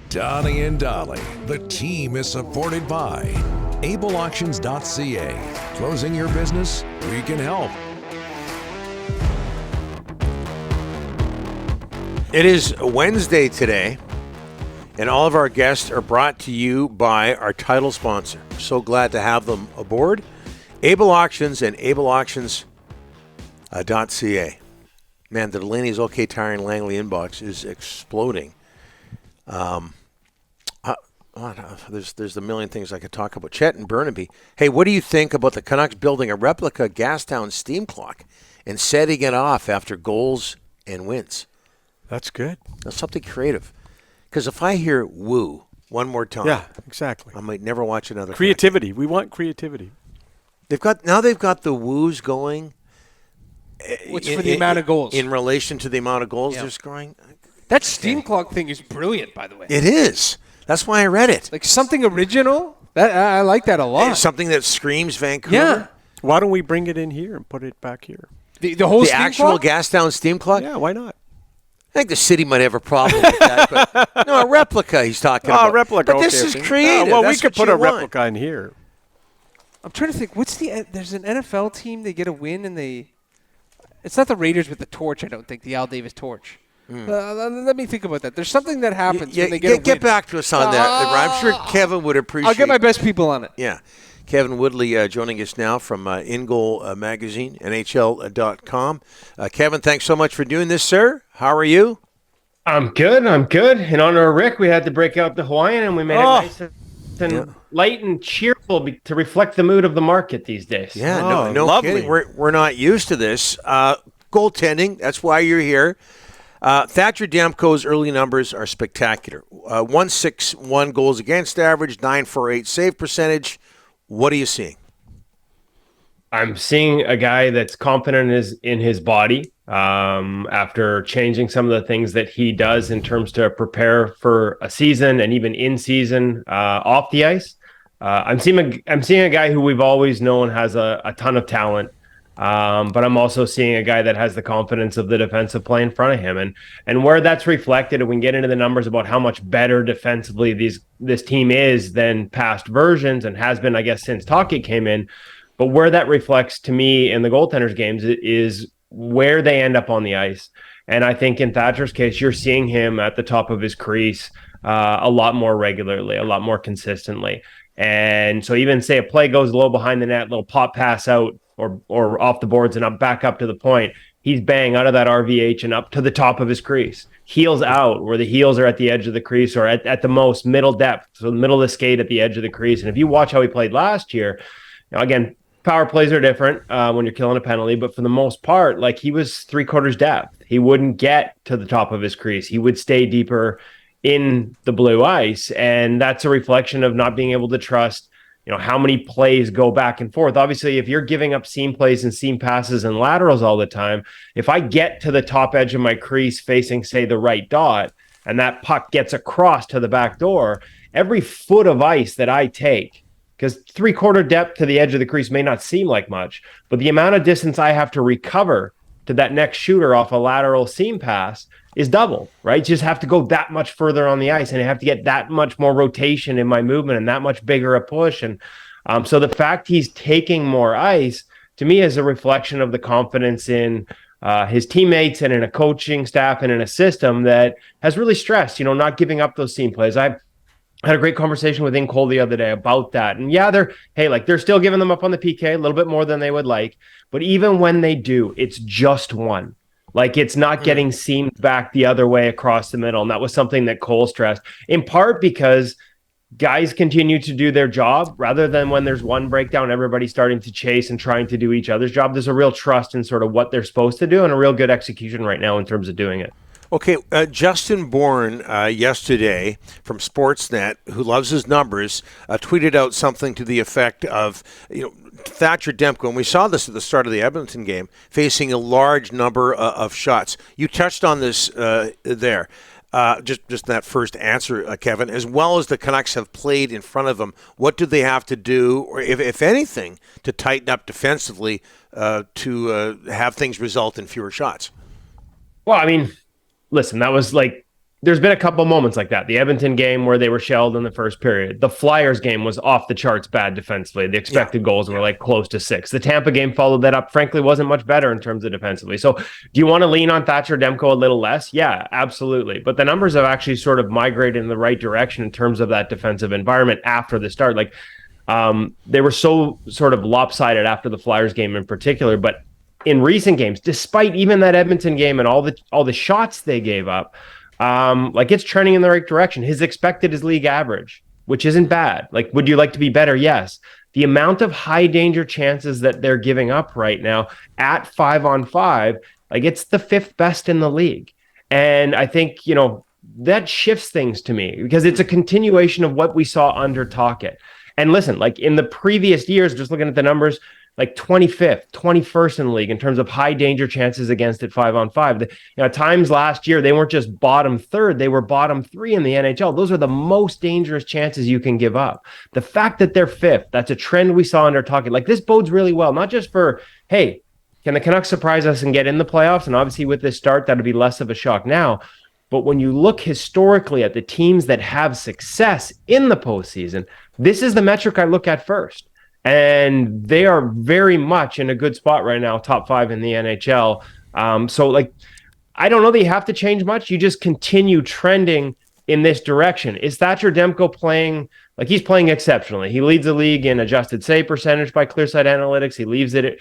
Donnie and Dolly. The team is supported by ableauctions.ca. Closing your business? We can help. It is Wednesday today, and all of our guests are brought to you by our title sponsor. So glad to have them aboard. Able Auctions and ableauctions.ca. Man, the Delaney's OK Tire and Langley inbox is exploding. There's a million things I could talk about. Chet and Burnaby. Hey, what do you think about the Canucks building a replica Gastown steam clock and setting it off after goals and wins? That's good. That's something creative. Because if I hear woo one more time, yeah, exactly, I might never watch another. Creativity. We want creativity. They've got the woos going. Which for the amount of goals. In relation to the amount of goals they're scoring. That steam clock thing is brilliant, by the way. It is. That's why I read it. Like something original. I like that a lot. It's something that screams Vancouver. Yeah. Why don't we bring it in here and put it back here? The whole the steam actual clock? Gastown steam clock? Yeah, why not? I think the city might have a problem with that. But no, a replica he's talking about. Oh, replica. But this okay. is creative. Well, That's we could what put a you want. replica in here. I'm trying to think. There's an NFL team, they get a win and it's not the Raiders with the torch, I don't think, the Al Davis torch. Let me think about that. There's something that happens when they get a win. Get back to us on that. I'm sure Kevin would appreciate it. I'll get my best people on it. Yeah. Kevin Woodley joining us now from In Goal Magazine, NHL.com. Kevin, thanks so much for doing this, sir. How are you? I'm good. In honor of Rick, we had to break out the Hawaiian, and we made it nice and light and cheerful to reflect the mood of the market these days. Yeah, no lovely. kidding. We're not used to this. Goaltending, that's why you're here. Thatcher Demko's early numbers are spectacular. 1.61 goals against average, 9.48 save percentage. What are you seeing? I'm seeing a guy that's confident in his body after changing some of the things that he does in terms to prepare for a season and even in season off the ice. I'm seeing a guy who we've always known has a ton of talent. But I'm also seeing a guy that has the confidence of the defensive play in front of him. And where that's reflected, and we can get into the numbers about how much better defensively this team is than past versions and has been, I guess, since Taki came in. But where that reflects to me in the goaltenders games is where they end up on the ice. And I think in Thatcher's case, you're seeing him at the top of his crease a lot more regularly, a lot more consistently. And so even say a play goes low behind the net, little pop pass out, or off the boards and up back up to the point, he's bang out of that RVH and up to the top of his crease. Heels out, where the heels are at the edge of the crease or at the most middle depth, so the middle of the skate at the edge of the crease. And if you watch how he played last year, again, power plays are different when you're killing a penalty, but for the most part, like he was 3/4 depth. He wouldn't get to the top of his crease. He would stay deeper in the blue ice. And that's a reflection of not being able to trust how many plays go back and forth. Obviously, if you're giving up seam plays and seam passes and laterals all the time, if I get to the top edge of my crease facing, say, the right dot, and that puck gets across to the back door, every foot of ice that I take, because 3/4 depth to the edge of the crease may not seem like much, but the amount of distance I have to recover to that next shooter off a lateral seam pass is double, right? You just have to go that much further on the ice, and I have to get that much more rotation in my movement and that much bigger a push. And so the fact he's taking more ice, to me, is a reflection of the confidence in his teammates and in a coaching staff and in a system that has really stressed, not giving up those seam plays. I had a great conversation with In Cole the other day about that. And yeah, they're still giving them up on the PK a little bit more than they would like. But even when they do, it's just one. Like, it's not getting seamed back the other way across the middle. And that was something that Cole stressed, in part because guys continue to do their job rather than when there's one breakdown, everybody's starting to chase and trying to do each other's job. There's a real trust in sort of what they're supposed to do and a real good execution right now in terms of doing it. Okay, Justin Bourne yesterday from Sportsnet, who loves his numbers, tweeted out something to the effect of, Thatcher Demko, and we saw this at the start of the Edmonton game, facing a large number of shots. You touched on this there, just that first answer, Kevin, as well as the Canucks have played in front of them. What do they have to do, or if anything, to tighten up defensively to have things result in fewer shots? Well, I mean, listen, that was like there's been a couple moments like that. The Edmonton game where they were shelled in the first period. The Flyers game was off the charts bad defensively. The expected goals were like close to 6. The Tampa game followed that up. Frankly, wasn't much better in terms of defensively. So do you want to lean on Thatcher Demko a little less? Yeah, absolutely. But the numbers have actually sort of migrated in the right direction in terms of that defensive environment after the start. Like they were so sort of lopsided after the Flyers game in particular, but in recent games, despite even that Edmonton game and all the shots they gave up, like it's trending in the right direction. His expected is league average, which isn't bad. Like, would you like to be better? Yes. The amount of high danger chances that they're giving up right now at 5-on-5, like it's the 5th best in the league. And I think, that shifts things to me because it's a continuation of what we saw under Tocchet. And listen, like in the previous years, just looking at the numbers, like 25th, 21st in the league in terms of high danger chances against at 5-on-5. Times last year, they weren't just bottom 3rd, they were bottom 3 in the NHL. Those are the most dangerous chances you can give up. The fact that they're 5th, that's a trend we saw under Tocchet. Like this bodes really well, not just for, hey, can the Canucks surprise us and get in the playoffs? And obviously with this start, that'd be less of a shock now. But when you look historically at the teams that have success in the postseason, this is the metric I look at first. And they are very much in a good spot right now, top 5 in the NHL. So, like, I don't know that you have to change much. You just continue trending in this direction. Is Thatcher Demko playing? Like, he's playing exceptionally. He leads the league in adjusted save percentage by Clearsight Analytics. He leaves it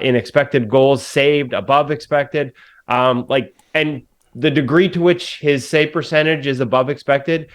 in expected goals saved above expected. And the degree to which his save percentage is above expected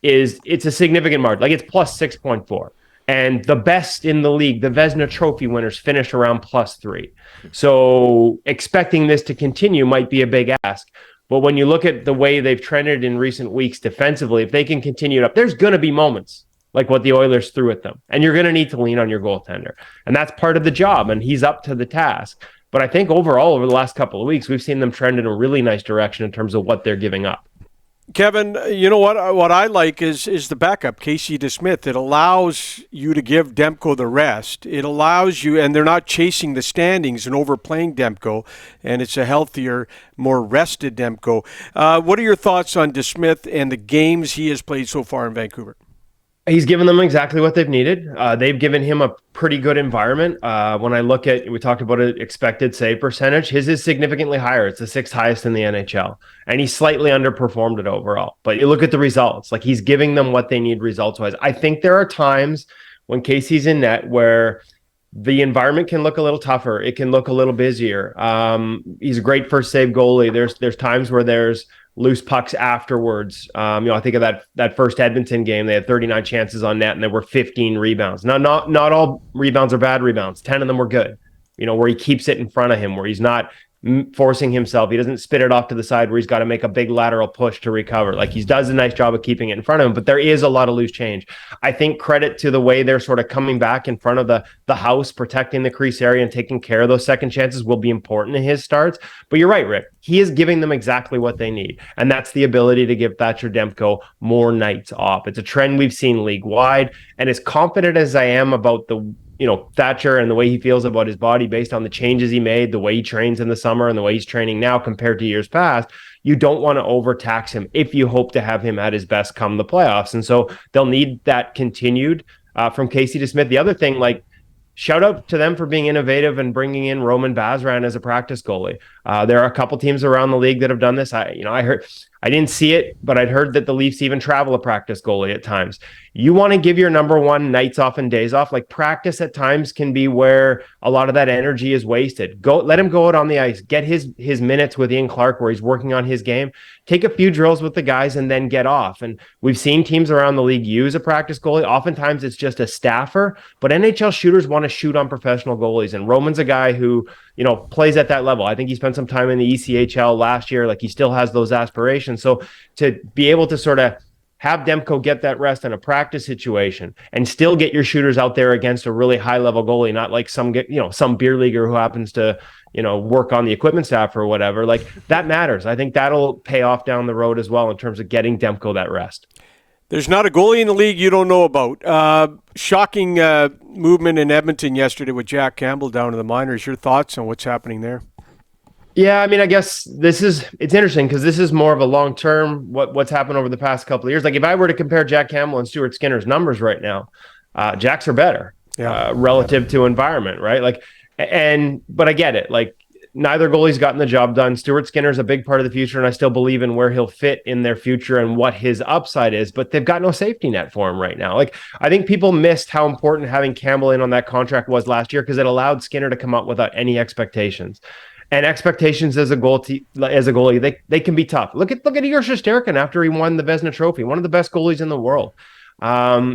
it's a significant margin. Like, it's plus 6.4. And the best in the league, the Vezina Trophy winners, finish around plus 3. So expecting this to continue might be a big ask. But when you look at the way they've trended in recent weeks defensively, if they can continue it up, there's going to be moments like what the Oilers threw at them. And you're going to need to lean on your goaltender. And that's part of the job, and he's up to the task. But I think overall, over the last couple of weeks, we've seen them trend in a really nice direction in terms of what they're giving up. Kevin, you know what I like is the backup, Casey DeSmith. It allows you to give Demko the rest. It allows you, and they're not chasing the standings and overplaying Demko, and it's a healthier, more rested Demko. What are your thoughts on DeSmith and the games he has played so far in Vancouver? He's given them exactly what they've needed. They've given him a pretty good environment. When I look at, we talked about an expected save percentage. His is significantly higher. It's the 6th highest in the NHL. And he slightly underperformed it overall. But you look at the results. Like, he's giving them what they need results-wise. I think there are times when Casey's in net where the environment can look a little tougher. It can look a little busier. He's a great first save goalie. There's times where there's loose pucks afterwards. I think of that first Edmonton game. They had 39 chances on net and there were 15 rebounds. Now, not all rebounds are bad rebounds. 10 of them were good. Where he keeps it in front of him, where he's not forcing himself. He doesn't spit it off to the side where he's got to make a big lateral push to recover. Like, he does a nice job of keeping it in front of him, but there is a lot of loose change. I think credit to the way they're sort of coming back in front of the house, protecting the crease area and taking care of those second chances will be important in his starts. But you're right, Rick. He is giving them exactly what they need. And that's the ability to give Thatcher Demko more nights off. It's a trend we've seen league wide. And as confident as I am about Thatcher and the way he feels about his body based on the changes he made, the way he trains in the summer and the way he's training now compared to years past, you don't want to overtax him if you hope to have him at his best come the playoffs. And so they'll need that continued from Casey DeSmith. The other thing, shout out to them for being innovative and bringing in Roman Bazran as a practice goalie. There are a couple teams around the league that have done this. I didn't see it, but I'd heard that the Leafs even travel a practice goalie at times. You want to give your number one nights off and days off. Like, practice at times can be where a lot of that energy is wasted. Let him go out on the ice, get his minutes with Ian Clark where he's working on his game, take a few drills with the guys and then get off. And we've seen teams around the league use a practice goalie. Oftentimes it's just a staffer, but NHL shooters want to shoot on professional goalies. And Roman's a guy who, plays at that level. I think he spent some time in the ECHL last year. Like, he still has those aspirations. So to be able to sort of have Demko get that rest in a practice situation and still get your shooters out there against a really high level goalie, not like some beer leaguer who happens to, work on the equipment staff or whatever, like, that matters. I think that'll pay off down the road as well in terms of getting Demko that rest. There's not a goalie in the league you don't know about. Shocking movement in Edmonton yesterday with Jack Campbell down to the minors. Your thoughts on what's happening there? Yeah, I mean, I guess it's interesting because this is more of a long-term what's happened over the past couple of years. Like if I were to compare Jack Campbell and Stuart Skinner's numbers right now, Jack's are better relative to environment, right? But I get it. Like neither goalie's gotten the job done. Stuart Skinner's a big part of the future, and I still believe in where he'll fit in their future and what his upside is, but they've got no safety net for him right now. Like I think people missed how important having Campbell in on that contract was last year because it allowed Skinner to come up without any expectations. And expectations as a goalie, they can be tough. Look at Igor Shesterkin after he won the Vezina Trophy, one of the best goalies in the world.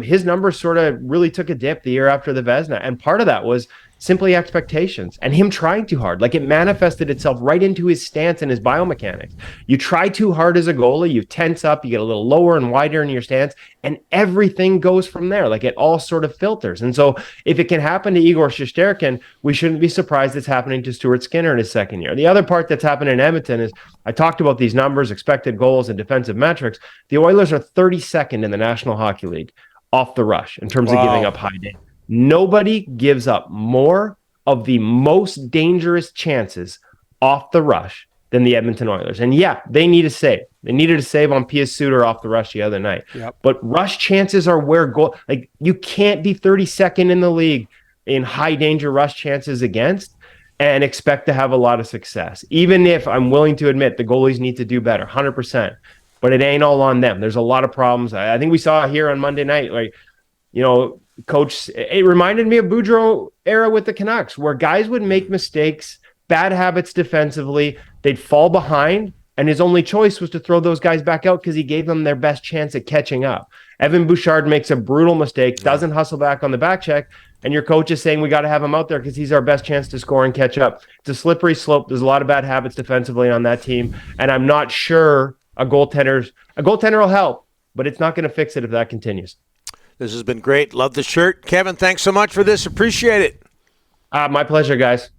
His numbers sort of really took a dip the year after the Vezina, and part of that was simply expectations and him trying too hard. Like it manifested itself right into his stance and his biomechanics. You try too hard as a goalie, you tense up, you get a little lower and wider in your stance, and everything goes from there. Like it all sort of filters. And so if it can happen to Igor Shesterkin, we shouldn't be surprised it's happening to Stuart Skinner in his second year. The other part that's happened in Edmonton is I talked about these numbers, expected goals and defensive metrics. The Oilers are 32nd in the National Hockey League off the rush in terms of giving up high danger. Nobody gives up more of the most dangerous chances off the rush than the Edmonton Oilers. And yeah, they need a save. They needed a save on Pius Suter off the rush the other night. Yep. But rush chances are where you can't be 32nd in the league in high danger rush chances against and expect to have a lot of success. Even if I'm willing to admit the goalies need to do better, 100%. But it ain't all on them. There's a lot of problems. I think we saw here on Monday night, Coach, it reminded me of Boudreau era with the Canucks, where guys would make mistakes, bad habits defensively, they'd fall behind, and his only choice was to throw those guys back out because he gave them their best chance at catching up. Evan Bouchard makes a brutal mistake, doesn't hustle back on the back check, and your coach is saying we got to have him out there because he's our best chance to score and catch up. It's a slippery slope. There's a lot of bad habits defensively on that team, and I'm not sure a goaltender will help, but it's not going to fix it if that continues. This has been great. Love the shirt. Kevin, thanks so much for this. Appreciate it. My pleasure, guys.